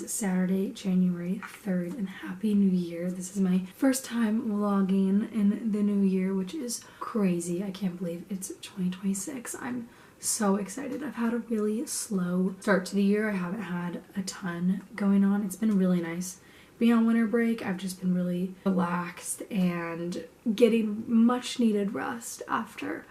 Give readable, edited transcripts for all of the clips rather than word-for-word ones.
is Saturday, January 3rd, and Happy New Year. This is my first time vlogging in the new year, which is crazy. I can't believe it's 2026. I'm so excited. I've had a really slow start to the year. I haven't had a ton going on. It's been really nice being on winter break. I've just been really relaxed and getting much needed rest after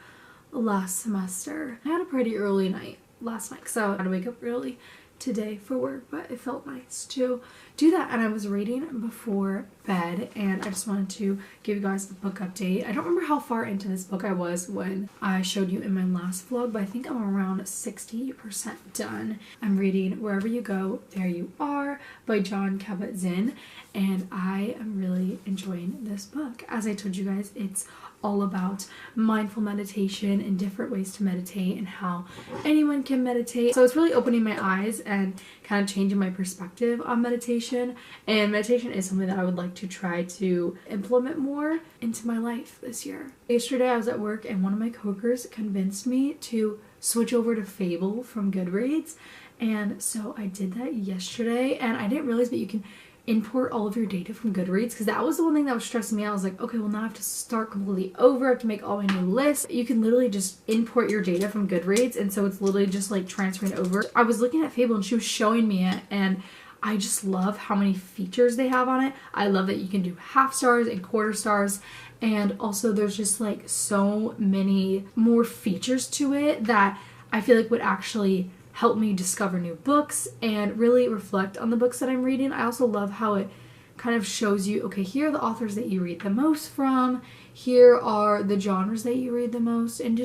last semester. I had a pretty early night last night, so I had to wake up early today for work, but it felt nice to do that. And I was reading before bed, and I just wanted to give you guys the book update. I don't remember how far into this book I was when I showed you in my last vlog, but I think I'm around 60% done. I'm reading Wherever You Go, There You Are by Kabat-Zinn, and I am really enjoying this book. As I told you guys, it's all about mindful meditation and different ways to meditate and how anyone can meditate. So it's really opening my eyes and kind of changing my perspective on meditation. And meditation is something that I would like to try to implement more into my life this year. Yesterday I was at work and one of my coworkers convinced me to switch over to Fable from Goodreads. And so I did that yesterday, and I didn't realize that you can import all of your data from Goodreads, because that was the one thing that was stressing me out. I was like, okay, well now I have to start completely over. I have to make all my new lists. You can literally just import your data from Goodreads, and so it's literally just like transferring over. I was looking at Fable and she was showing me it, and I just love how many features they have on it. I love that you can do half stars and quarter stars, and also there's just like so many more features to it that I feel like would actually help me discover new books and really reflect on the books that I'm reading. I also love how it kind of shows you, okay, here are the authors that you read the most from, here are the genres that you read the most, and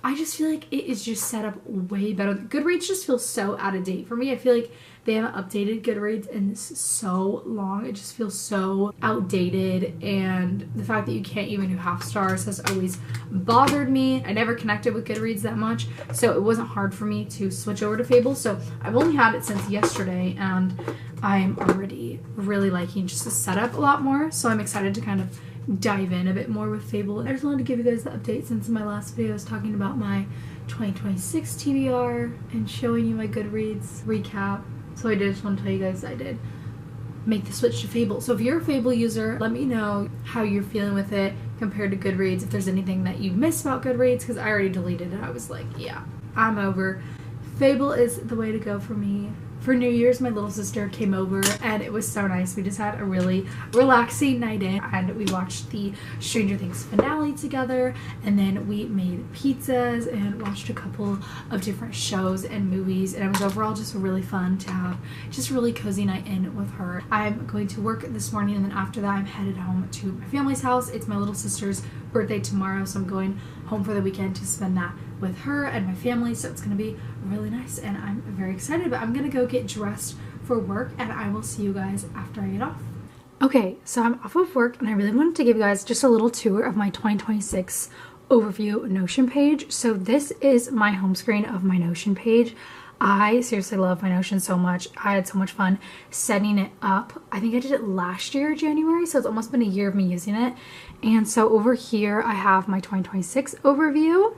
I just feel like it is just set up way better. Goodreads just feels so out of date for me. I feel like they haven't updated Goodreads in so long. It just feels so outdated, and the fact that you can't even do half stars has always bothered me. I never connected with Goodreads that much, so it wasn't hard for me to switch over to Fable. So I've only had it since yesterday, and I'm already really liking just the setup a lot more. So I'm excited to kind of dive in a bit more with Fable. I just wanted to give you guys the update since in my last video I was talking about my 2026 TBR and showing you my Goodreads recap. So I just want to tell you guys I did make the switch to Fable. So if you're a Fable user, let me know how you're feeling with it compared to Goodreads, if there's anything that you missed about Goodreads, because I already deleted it. I was like, yeah, I'm over. Fable is the way to go for me. For New Year's, my little sister came over and it was so nice. We just had a really relaxing night in, and we watched the Stranger Things finale together, and then we made pizzas and watched a couple of different shows and movies, and it was overall just really fun to have just a really cozy night in with her. I'm going to work this morning, and then after that I'm headed home to my family's house. It's my little sister's birthday tomorrow, so I'm going home for the weekend to spend that with her and my family, so it's gonna be really nice and I'm very excited. But I'm gonna go get dressed for work, and I will see you guys after I get off. Okay, so I'm off of work, and I really wanted to give you guys just a little tour of my 2026 overview Notion page. So this is my home screen of my Notion page. I seriously love my Notion so much. I had so much fun setting it up. I think I did it last year, January, so it's almost been a year of me using it. And so over here I have my 2026 overview.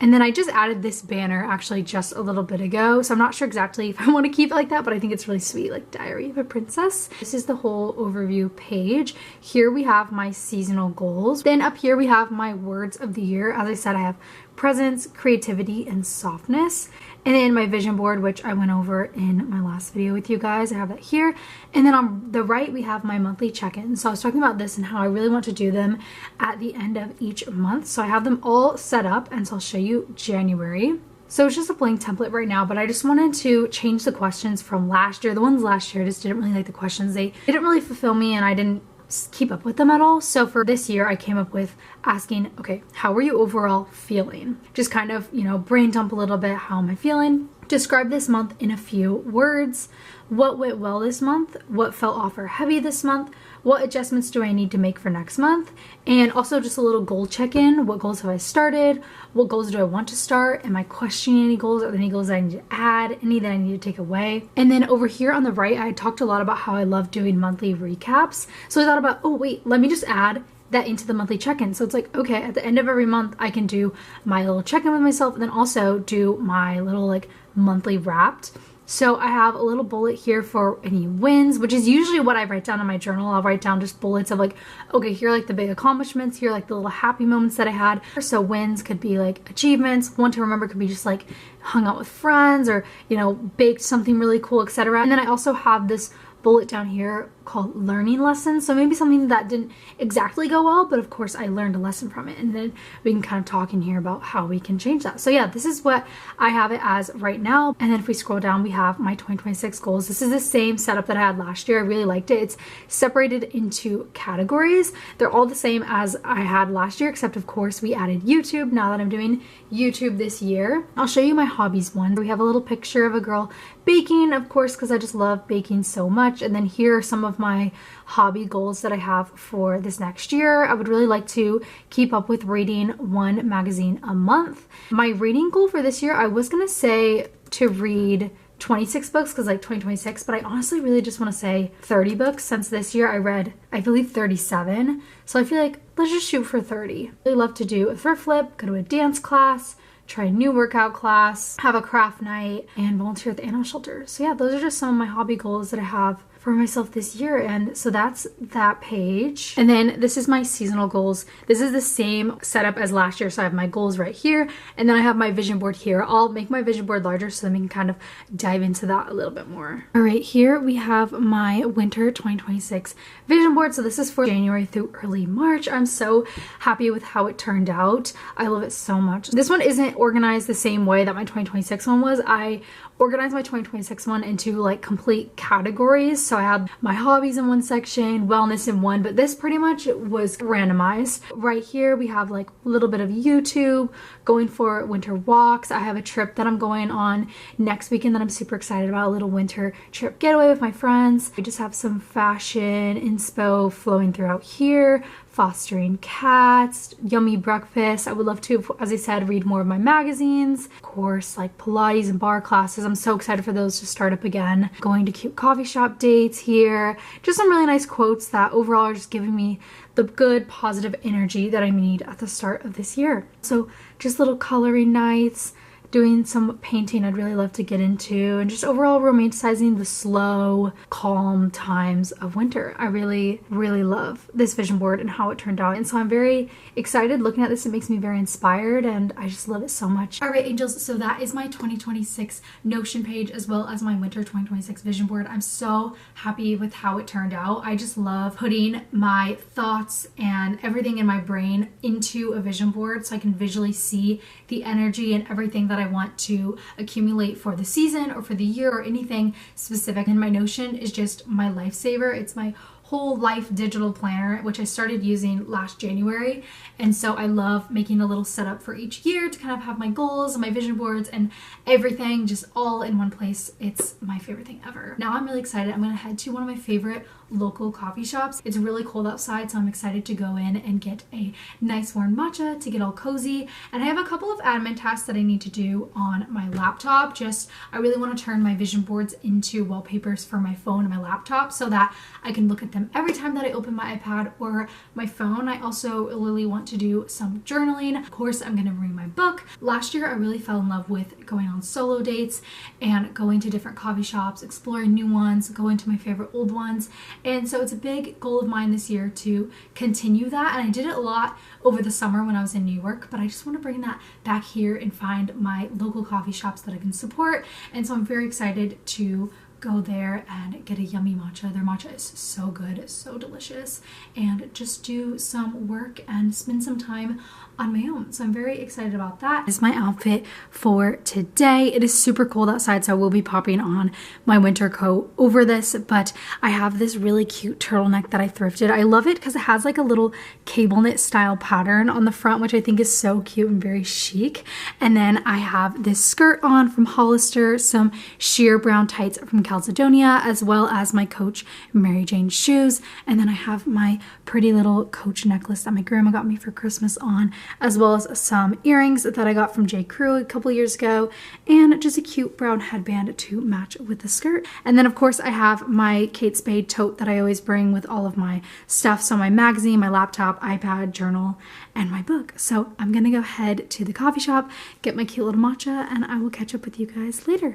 And then I just added this banner actually just a little bit ago. So I'm not sure exactly if I want to keep it like that, but I think it's really sweet, like Diary of a Princess. This is the whole overview page. Here we have my seasonal goals. Then up here we have my words of the year. As I said, I have presence, creativity, and softness. And then my vision board, which I went over in my last video with you guys. I have that here. And then on the right, we have my monthly check-ins. So I was talking about this and how I really want to do them at the end of each month. So I have them all set up, and so I'll show you January. So it's just a blank template right now, but I just wanted to change the questions from last year. The ones last year, I just didn't really like the questions. They didn't really fulfill me, and I didn't keep up with them at all. So for this year I came up with asking, okay, how are you overall feeling? Just kind of, you know, brain dump a little bit. How am I feeling? Describe this month in a few words. What went well this month? What felt off or heavy this month? What adjustments do I need to make for next month? And also just a little goal check-in. What goals have I started? What goals do I want to start? Am I questioning any goals? Are there any goals that I need to add? Any that I need to take away? And then over here on the right, I talked a lot about how I love doing monthly recaps. So I thought about, oh wait, let me just add that into the monthly check-in. So it's like, okay, at the end of every month, I can do my little check-in with myself, and then also do my little like monthly wrapped. So I have a little bullet here for any wins, which is usually what I write down in my journal. I'll write down just bullets of like, okay, here are like the big accomplishments, here are like the little happy moments that I had. So wins could be like achievements. One to remember could be just like hung out with friends or, you know, baked something really cool, etc. And then I also have this bullet down here called learning lessons. So maybe something that didn't exactly go well, but of course I learned a lesson from it. And then we can kind of talk in here about how we can change that. So yeah, this is what I have it as right now. And then if we scroll down, we have my 2026 goals. This is the same setup that I had last year. I really liked it. It's separated into categories. They're all the same as I had last year, except of course we added YouTube now that I'm doing YouTube this year. I'll show you my hobbies one. We have a little picture of a girl baking, of course, because I just love baking so much. And then here are some of my hobby goals that I have for this next year. I would really like to keep up with reading one magazine a month. My reading goal for this year, I was gonna say to read 26 books because like 2026, but I honestly really just want to say 30 books since this year I read, I believe 37. So I feel like let's just shoot for 30. I really love to do a thrift flip, go to a dance class, try a new workout class, have a craft night, and volunteer at the animal shelter. So yeah, those are just some of my hobby goals that I have for myself this year. And so that's that page. And then this is my seasonal goals. This is the same setup as last year. So I have my goals right here, and then I have my vision board here. I'll make my vision board larger so then we can kind of dive into that a little bit more. All right, here we have my winter 2026 vision board. So this is for January through early March. I'm so happy with how it turned out. I love it so much. This one isn't organized the same way that my 2026 one was. I organized my 2026 one into like complete categories. So I had my hobbies in one section, wellness in one, but this pretty much was randomized. Right here we have like a little bit of YouTube, going for winter walks. I have a trip that I'm going on next weekend that I'm super excited about, a little winter trip getaway with my friends. We just have some fashion inspo flowing throughout here. Fostering cats, yummy breakfast. I would love to, as I said, read more of my magazines. Of course, like Pilates and bar classes. I'm so excited for those to start up again. Going to cute coffee shop dates here. Just some really nice quotes that overall are just giving me the good, positive energy that I need at the start of this year. So just little coloring nights, doing some painting I'd really love to get into, and just overall romanticizing the slow, calm times of winter. I really, really love this vision board and how it turned out. And so I'm very excited looking at this. It makes me very inspired and I just love it so much. All right, angels, so that is my 2026 Notion page as well as my winter 2026 vision board. I'm so happy with how it turned out. I just love putting my thoughts and everything in my brain into a vision board so I can visually see the energy and everything that I want to accumulate for the season or for the year or anything specific. And my Notion is just my lifesaver. It's my whole life digital planner, which I started using last January. And so I love making a little setup for each year to kind of have my goals and my vision boards and everything just all in one place. It's my favorite thing ever. Now I'm really excited. I'm gonna head to one of my favorite local coffee shops. It's really cold outside, so I'm excited to go in and get a nice warm matcha to get all cozy. And I have a couple of admin tasks that I need to do on my laptop. I really want to turn my vision boards into wallpapers for my phone and my laptop so that I can look at them every time that I open my iPad or my phone. I also really want to do some journaling. Of course, I'm going to bring my book. Last year, I really fell in love with going on solo dates and going to different coffee shops, exploring new ones, going to my favorite old ones. And so it's a big goal of mine this year to continue that. And I did it a lot over the summer when I was in New York, but I just want to bring that back here and find my local coffee shops that I can support. And so I'm very excited to go there and get a yummy matcha. Their matcha is so good, it's so delicious, and just do some work and spend some time on my own. So I'm very excited about that. This is my outfit for today. It is super cold outside, so I will be popping on my winter coat over this, but I have this really cute turtleneck that I thrifted. I love it because it has like a little cable knit style pattern on the front, which I think is so cute and very chic. And then I have this skirt on from Hollister, some sheer brown tights from Caledonia, as well as my Coach Mary Jane shoes. And then I have my pretty little Coach necklace that my grandma got me for Christmas on, as well as some earrings that I got from J. Crew a couple years ago, and just a cute brown headband to match with the skirt. And then of course I have my Kate Spade tote that I always bring with all of my stuff. So my magazine, my laptop, iPad, journal, and my book. So I'm gonna go head to the coffee shop, get my cute little matcha, and I will catch up with you guys later.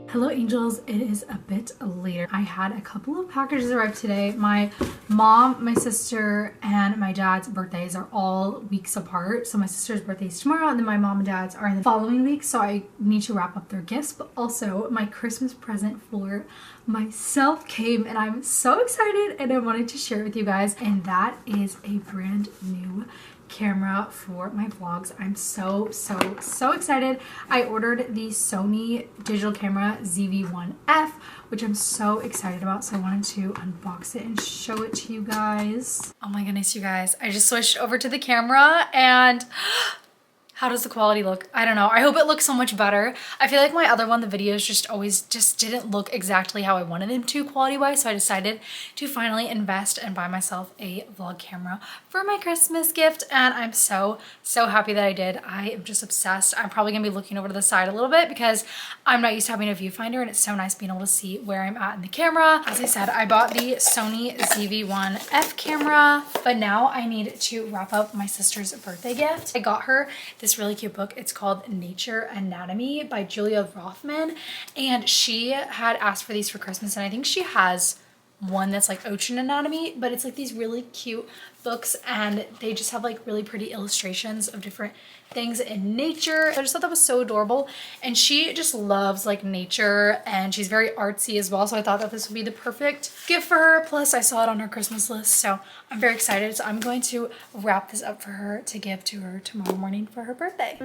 Hello angels, it is a bit later. I had a couple of packages arrive today. My mom, my sister, and my dad's birthdays are all weeks apart. So my sister's birthday is tomorrow and then my mom and dad's are in the following week. So I need to wrap up their gifts, but also my Christmas present for myself came and I'm so excited and I wanted to share it with you guys. And that is a brand new camera for my vlogs. I'm so excited. I ordered the Sony digital camera ZV-1F, which I'm so excited about, so I wanted to unbox it and show it to you guys. Oh my goodness, you guys, I just switched over to the camera and how does the quality look? I don't know. I hope it looks so much better. I feel like my other one, the videos just didn't look exactly how I wanted them to quality-wise, so I decided to finally invest and buy myself a vlog camera for my Christmas gift, and I'm so happy that I did. I am just obsessed. I'm probably gonna be looking over to the side a little bit because I'm not used to having a viewfinder, and it's so nice being able to see where I'm at in the camera. As I said, I bought the Sony ZV-1F camera, but now I need to wrap up my sister's birthday gift. I got her this really cute book. It's called Nature Anatomy by Julia Rothman, and she had asked for these for Christmas, and I think she has one that's like ocean anatomy, but it's like these really cute books and they just have like really pretty illustrations of different things in nature. I just thought that was so adorable, and she just loves like nature and she's very artsy as well, so I thought that this would be the perfect gift for her. Plus I saw it on her Christmas list, so I'm very excited. So I'm going to wrap this up for her to give to her tomorrow morning for her birthday.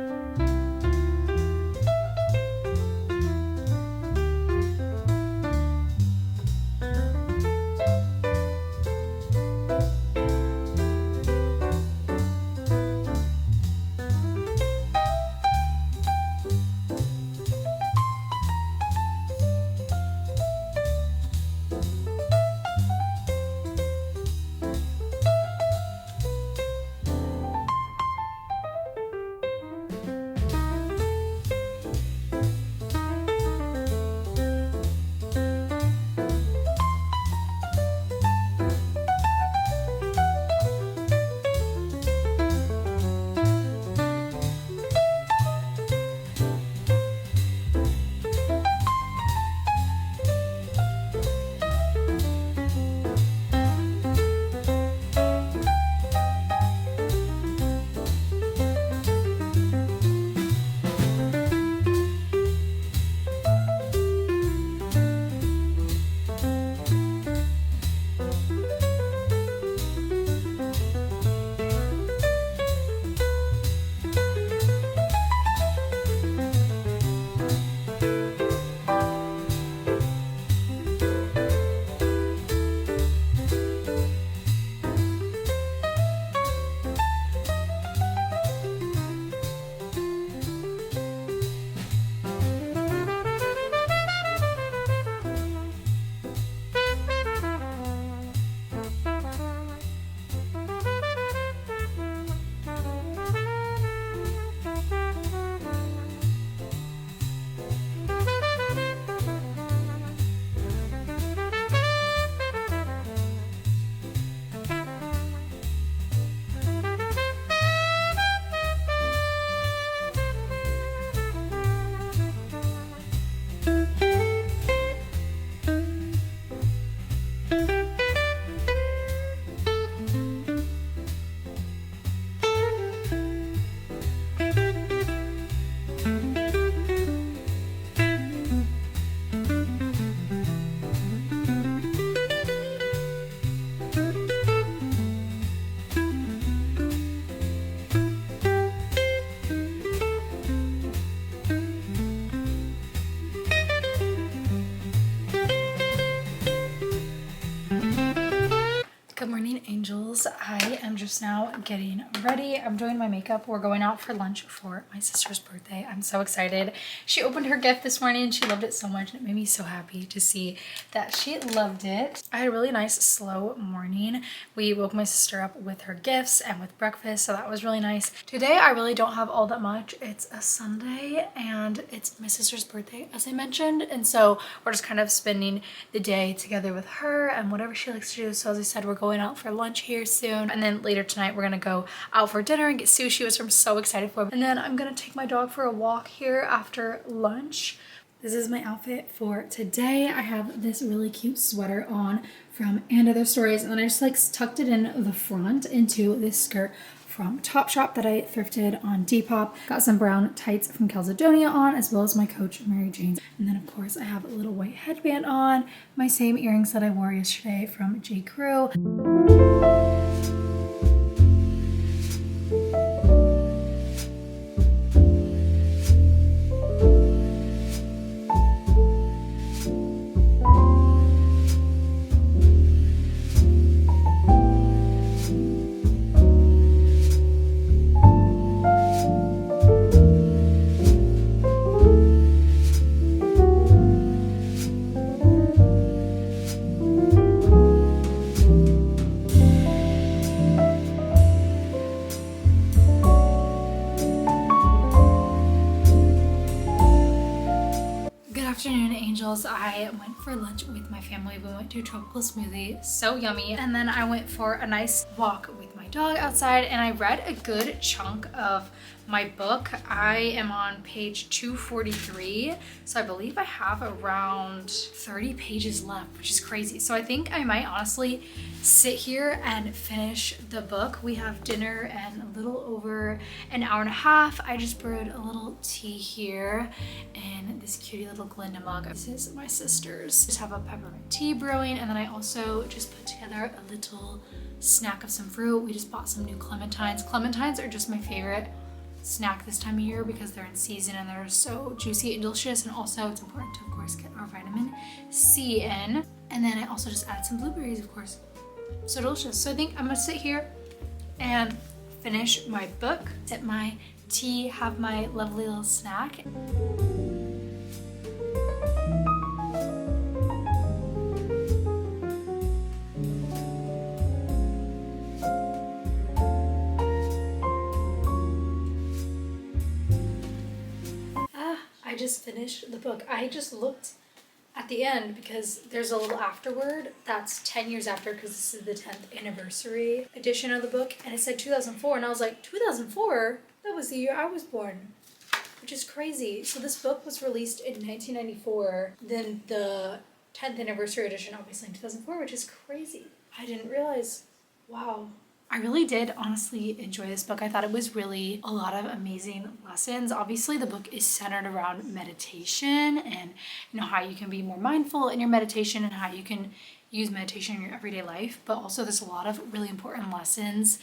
just now getting ready. I'm doing my makeup. We're going out for lunch for my sister's birthday. I'm so excited. She opened her gift this morning and she loved it so much, and it made me so happy to see that she loved it. I had a really nice slow morning. We woke my sister up with her gifts and with breakfast, so that was really nice. Today I really don't have all that much. It's a Sunday and it's my sister's birthday, as I mentioned, and so we're just kind of spending the day together with her and whatever she likes to do. So as I said, we're going out for lunch here soon, and then later tonight we're gonna go out for dinner and get sushi, which I'm so excited for. And then I'm gonna take my dog for a walk here after lunch. This is my outfit for today. I have this really cute sweater on from And Other Stories, and then I just like tucked it in the front into this skirt from Topshop that I thrifted on Depop. Got some brown tights from Calzedonia on, as well as my Coach Mary Jane's. And then of course I have a little white headband on, my same earrings that I wore yesterday from J. Crew. Afternoon angels. I went for lunch with my family. We went to a tropical smoothie, so yummy, and then I went for a nice walk with my dog outside, and I read a good chunk of my book. I am on page 243, so I believe I have around 30 pages left, which is crazy. So I think I might honestly sit here and finish the book. We have dinner in a little over an hour and a half. I just brewed a little tea here in this cutie little Glinda mug. This is my sister's. Just have a peppermint tea brewing, and then I also just put together a little snack of some fruit. We just bought some new clementines. Clementines are just my favorite snack this time of year because they're in season and they're so juicy and delicious, and also it's important to of course get our vitamin C in. And then I also just added some blueberries, of course. So delicious. So I think I'm gonna sit here and finish my book, sip my tea, have my lovely little snack. I just finished the book. I just looked at the end because there's a little afterword that's 10 years after, because this is the 10th anniversary edition of the book, and it said 2004, and I was like, 2004? That was the year I was born, which is crazy. So this book was released in 1994, then the 10th anniversary edition obviously in 2004, which is crazy. I didn't realize. Wow. I really did honestly enjoy this book. I thought it was really a lot of amazing lessons. Obviously the book is centered around meditation and how you can be more mindful in your meditation and how you can use meditation in your everyday life, but also there's a lot of really important lessons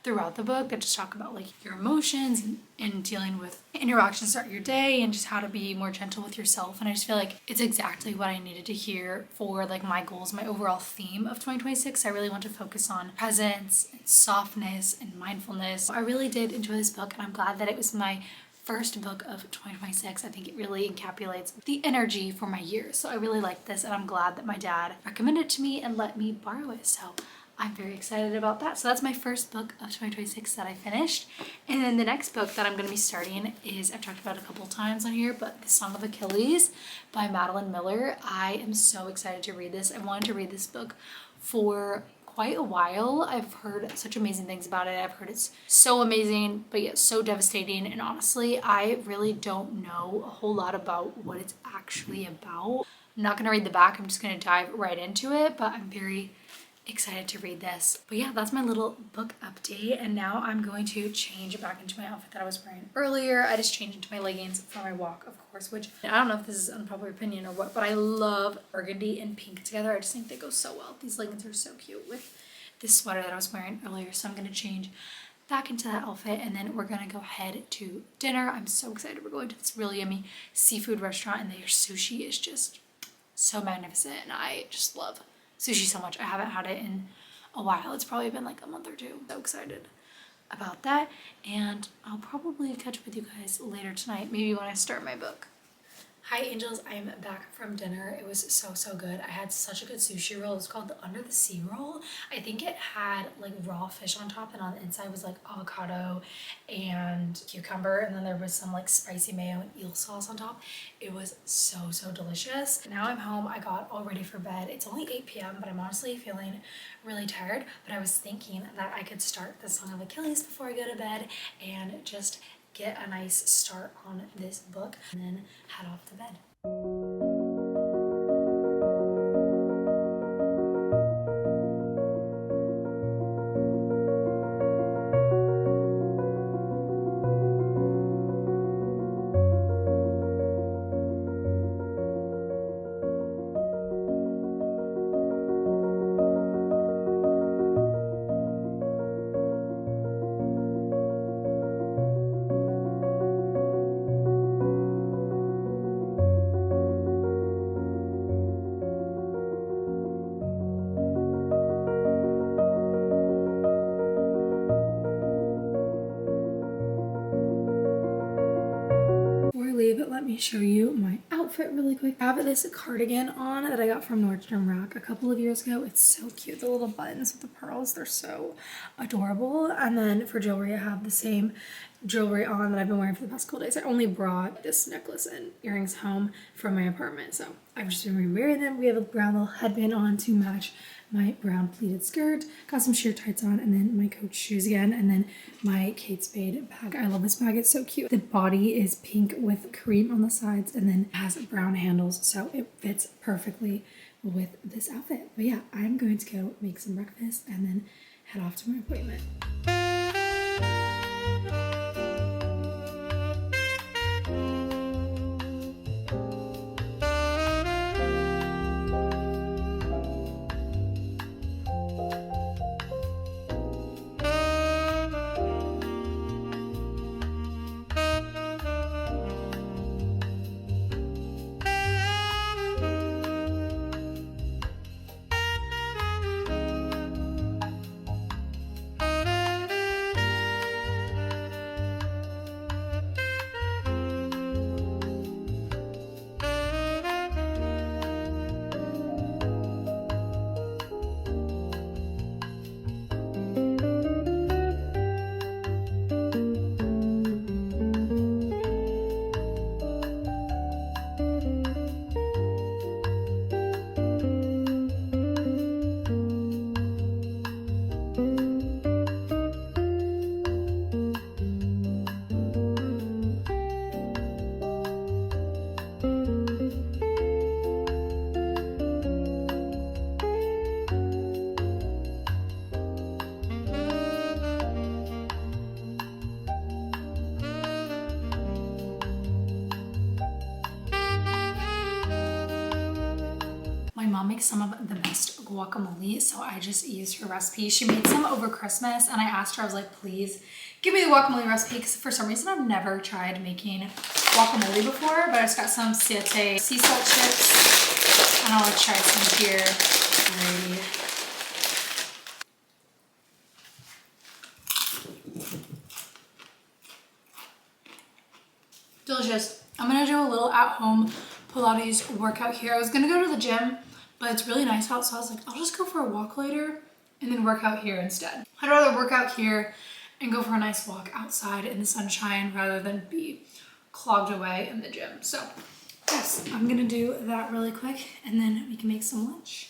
throughout the book that just talk about like your emotions and dealing with interactions throughout your day and just how to be more gentle with yourself. And I just feel like it's exactly what I needed to hear for like my goals, my overall theme of 2026. I really want to focus on presence and softness and mindfulness. I really did enjoy this book, and I'm glad that it was my first book of 2026. I think it really encapsulates the energy for my year. So I really like this, and I'm glad that my dad recommended it to me and let me borrow it. So I'm very excited about that. So that's my first book of 2026 that I finished. And then the next book that I'm going to be starting is, I've talked about it a couple times on here, but The Song of Achilles by Madeline Miller. I am so excited to read this. I wanted to read this book for quite a while. I've heard such amazing things about it. I've heard it's so amazing, but yet so devastating. And honestly, I really don't know a whole lot about what it's actually about. I'm not going to read the back. I'm just going to dive right into it, but I'm very excited to read this. But yeah, that's my little book update, and now I'm going to change back into my outfit that I was wearing earlier. I just changed into my leggings for my walk, of course, which I don't know if this is unpopular opinion or what, but I love burgundy and pink together. I just think they go so well. These leggings are so cute with this sweater that I was wearing earlier, so I'm going to change back into that outfit, and then we're gonna go head to dinner. I'm so excited. We're going to this really yummy seafood restaurant, and their sushi is just so magnificent, and I just love sushi so much. I haven't had it in a while. It's probably been like a month or two. So excited about that, and I'll probably catch up with you guys later tonight, maybe when I start my book. Hi angels, I am back from dinner. It was so good. I had such a good sushi roll. It was called the Under the Sea roll. I think it had like raw fish on top, and on the inside was like avocado and cucumber, and then there was some like spicy mayo and eel sauce on top. It was so delicious. Now I'm home. I got all ready for bed. It's only 8 p.m. but I'm honestly feeling really tired, but I was thinking that I could start the Song of Achilles before I go to bed and just get a nice start on this book and then head off to bed. Let me show you my outfit really quick. I have this cardigan on that I got from Nordstrom Rack a couple of years ago. It's so cute. The little buttons with the pearls, they're so adorable. And then for jewelry, I have the same jewelry on that I've been wearing for the past couple days. I only brought this necklace and earrings home from my apartment, so I've just been wearing them. We have a brown little headband on to match my brown pleated skirt, got some sheer tights on, and then my Coach shoes again, and then my Kate Spade bag. I love this bag, it's so cute. The body is pink with cream on the sides and then has brown handles, so it fits perfectly with this outfit. But yeah, I'm going to go make some breakfast and then head off to my appointment. Mom makes some of the best guacamole, so I just used her recipe. She made some over Christmas, and I asked her, I was like, please give me the guacamole recipe, because for some reason I've never tried making guacamole before, but I just got some satay sea salt chips, and I'll try some here. Alrighty. Delicious. I'm gonna do a little at-home Pilates workout here. I was gonna go to the gym, but it's really nice out, so I was like, I'll just go for a walk later and then work out here instead. I'd rather work out here and go for a nice walk outside in the sunshine rather than be clogged away in the gym. So yes, I'm gonna do that really quick and then we can make some lunch.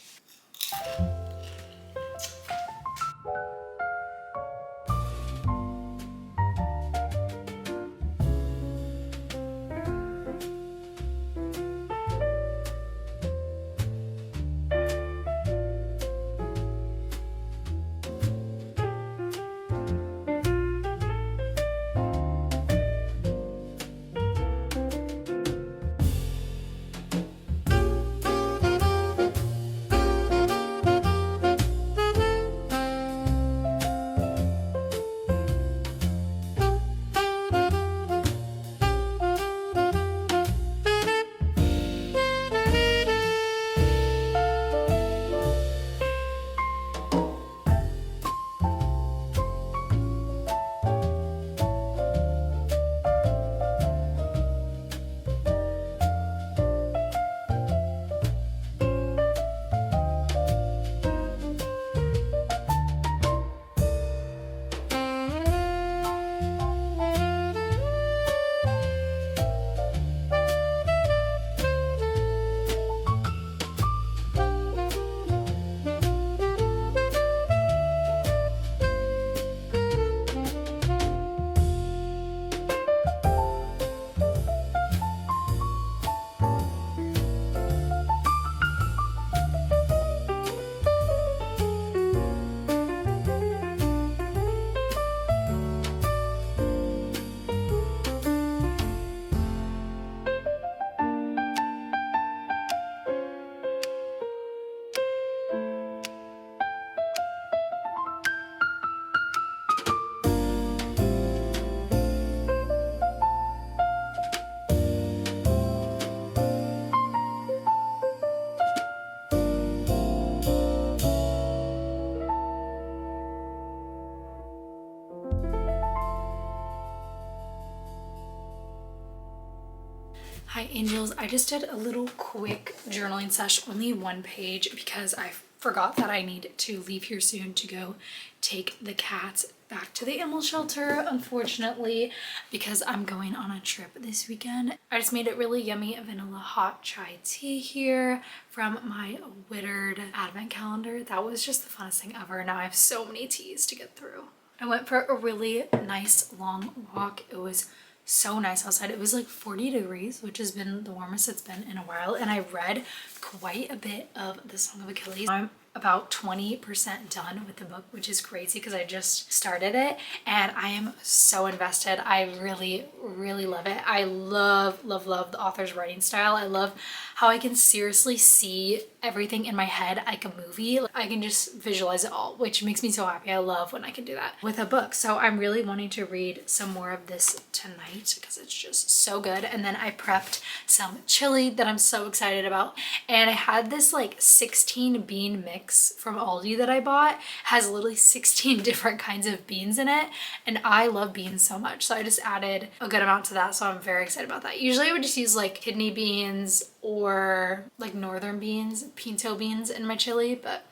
angels, I just did a little quick journaling session, only one page, because I forgot that I need to leave here soon to go take the cats back to the animal shelter, unfortunately, because I'm going on a trip this weekend. I just made it really yummy vanilla hot chai tea here from my Whittered advent calendar. That was just the funnest thing ever. Now I have so many teas to get through. I went for a really nice long walk. It was so nice outside. It was like 40 degrees, which has been the warmest it's been in a while. And I read quite a bit of the Song of Achilles. I'm about 20% done with the book, which is crazy because I just started it and I am so invested. I really, really love it. I love the author's writing style. I love how I can seriously see everything in my head like a movie. I can just visualize it all, which makes me so happy. I love when I can do that with a book. So I'm really wanting to read some more of this tonight because it's just so good. And then I prepped some chili that I'm so excited about. And I had this like 16 bean mix from Aldi that I bought. It has literally 16 different kinds of beans in it. And I love beans so much. So I just added a good amount to that. So I'm very excited about that. Usually I would just use like kidney beans or like northern beans, pinto beans in my chili, but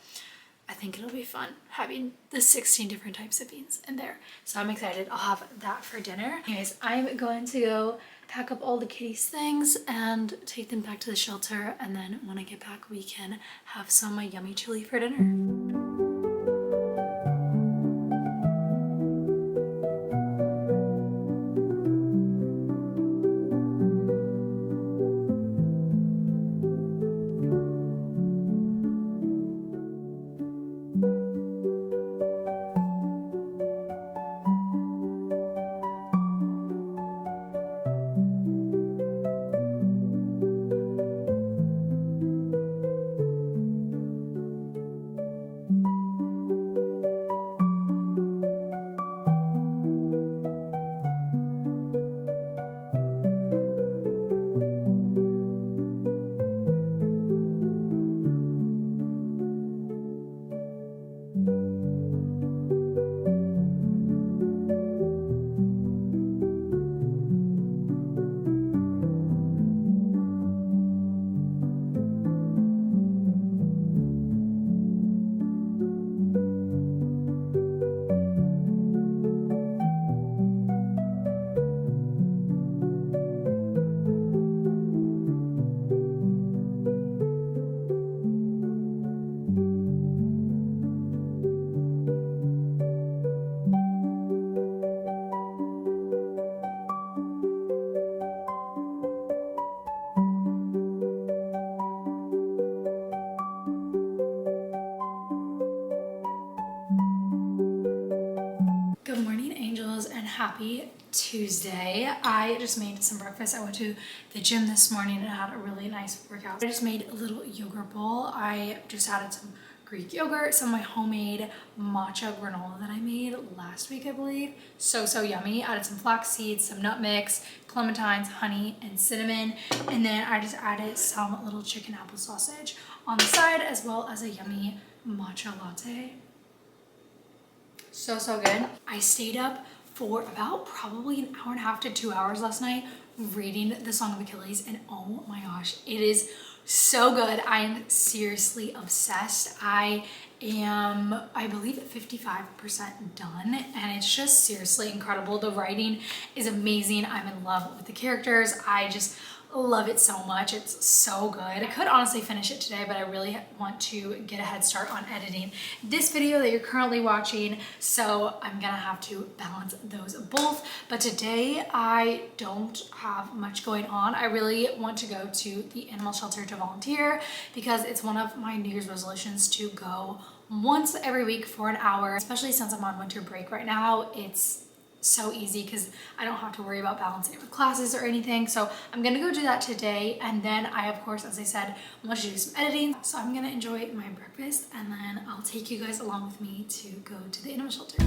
I think it'll be fun having the 16 different types of beans in there. So I'm excited. I'll have that for dinner. Anyways, I'm going to go pack up all the kitties' things and take them back to the shelter. And then when I get back, we can have some yummy chili for dinner. Good morning, angels, and happy Tuesday. I just made some breakfast. I went to the gym this morning and had a really nice workout. I just made a little yogurt bowl. I just added some Greek yogurt, some of my homemade matcha granola that I made last week, I believe. So yummy. Added some flax seeds, some nut mix, clementines, honey, and cinnamon. And then I just added some little chicken apple sausage on the side, as well as a yummy matcha latte. So good. I stayed up for about probably an hour and a half to 2 hours last night reading the Song of Achilles, and oh my gosh, it is so good. I am seriously obsessed. I am, I believe, 55% done, and it's just seriously incredible. The writing is amazing. I'm in love with the characters. I just love it so much. It's so good. I could honestly finish it today, but I really want to get a head start on editing this video that you're currently watching, so I'm gonna have to balance those both. But today I don't have much going on. I really want to go to the animal shelter to volunteer because it's one of my New Year's resolutions to go once every week for an hour, especially since I'm on winter break right now. It's so easy because I don't have to worry about balancing it with classes or anything. So I'm gonna go do that today, and then I, of course, as I said, want to do some editing. So I'm gonna enjoy my breakfast, and then I'll take you guys along with me to go to the animal shelter.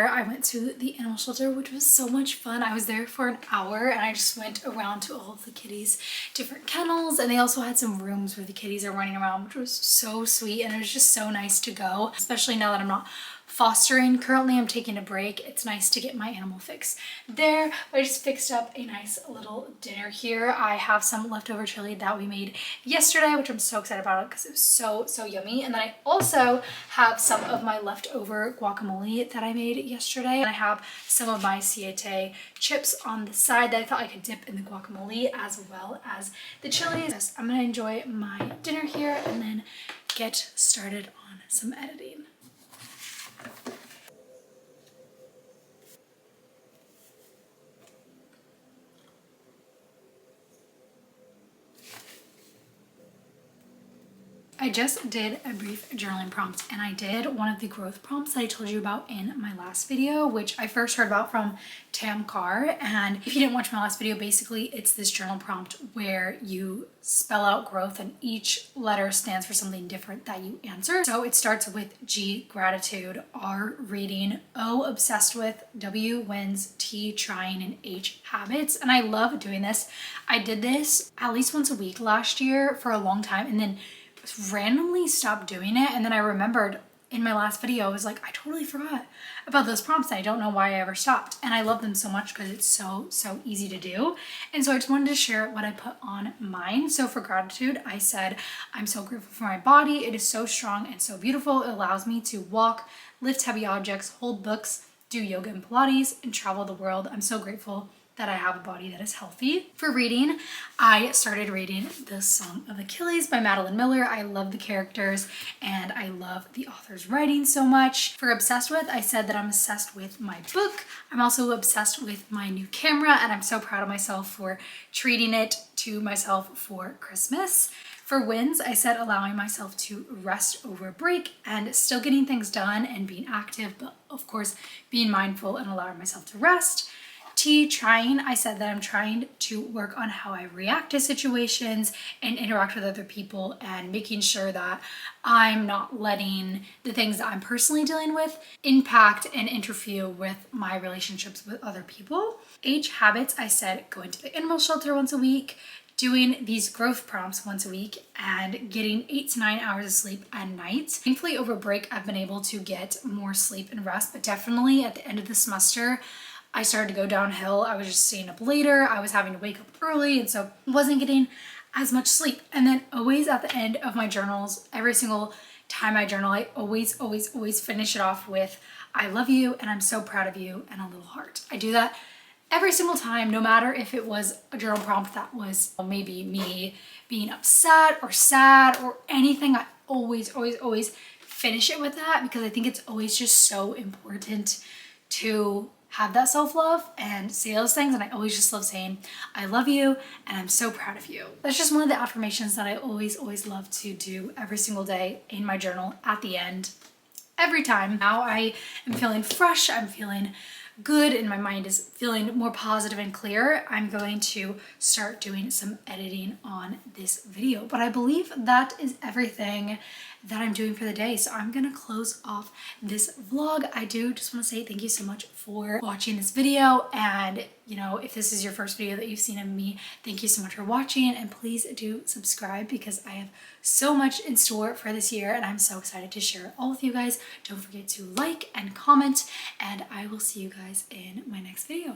later, I went to the animal shelter, which was so much fun. I was there for an hour and I just went around to all of the kitties' different kennels, and they also had some rooms where the kitties are running around, which was so sweet, and it was just so nice to go, especially now that I'm not fostering. Currently, I'm taking a break. It's nice to get my animal fix there. I just fixed up a nice little dinner here. I have some leftover chili that we made yesterday, which I'm so excited about because it was so yummy. And then I also have some of my leftover guacamole that I made yesterday. And I have some of my siete chips on the side that I thought I could dip in the guacamole as well as the chili. I'm gonna enjoy my dinner here and then get started on some editing. I just did a brief journaling prompt, and I did one of the growth prompts that I told you about in my last video, which I first heard about from Tam Carr. And if you didn't watch my last video, basically it's this journal prompt where you spell out growth and each letter stands for something different that you answer. So it starts with G, gratitude, R, reading, O, obsessed with, W, wins, T, trying, and H, habits. And I love doing this. I did this at least once a week last year for a long time, and then randomly stopped doing it. And then I remembered in my last video, I was like, I totally forgot about those prompts. I don't know why I ever stopped. And I love them so much because it's so easy to do. And so I just wanted to share what I put on mine. So for gratitude, I said, I'm so grateful for my body. It is so strong and so beautiful. It allows me to walk, lift heavy objects, hold books, do yoga and Pilates, and travel the world. I'm so grateful that I have a body that is healthy. For reading, I started reading The Song of Achilles by Madeline Miller. I love the characters and I love the author's writing so much. For obsessed with, I said that I'm obsessed with my book. I'm also obsessed with my new camera, and I'm so proud of myself for treating it to myself for Christmas. For wins, I said allowing myself to rest over break and still getting things done and being active, but of course being mindful and allowing myself to rest. T, trying, I said that I'm trying to work on how I react to situations and interact with other people, and making sure that I'm not letting the things that I'm personally dealing with impact and interfere with my relationships with other people. H, habits, I said going to the animal shelter once a week, doing these growth prompts once a week, and getting 8 to 9 hours of sleep at night. Thankfully over break, I've been able to get more sleep and rest, but definitely at the end of the semester, I started to go downhill. I was just staying up later. I was having to wake up early, and so wasn't getting as much sleep. And then always at the end of my journals, every single time I journal, I always finish it off with, I love you and I'm so proud of you, and a little heart. I do that every single time, no matter if it was a journal prompt that was maybe me being upset or sad or anything. I always finish it with that, because I think it's always just so important to have that self-love and say those things. And I always just love saying, I love you and I'm so proud of you. That's just one of the affirmations that I always love to do every single day in my journal at the end, every time. Now I am feeling fresh, I'm feeling good, and my mind is feeling more positive and clear. I'm going to start doing some editing on this video, but I believe that is everything that I'm doing for the day. So I'm gonna close off this vlog. I do just want to say thank you so much for watching this video, and you know, if this is your first video that you've seen of me, thank you so much for watching, and please do subscribe because I have so much in store for this year and I'm so excited to share it all with you guys. Don't forget to like and comment, and I will see you guys in my next video.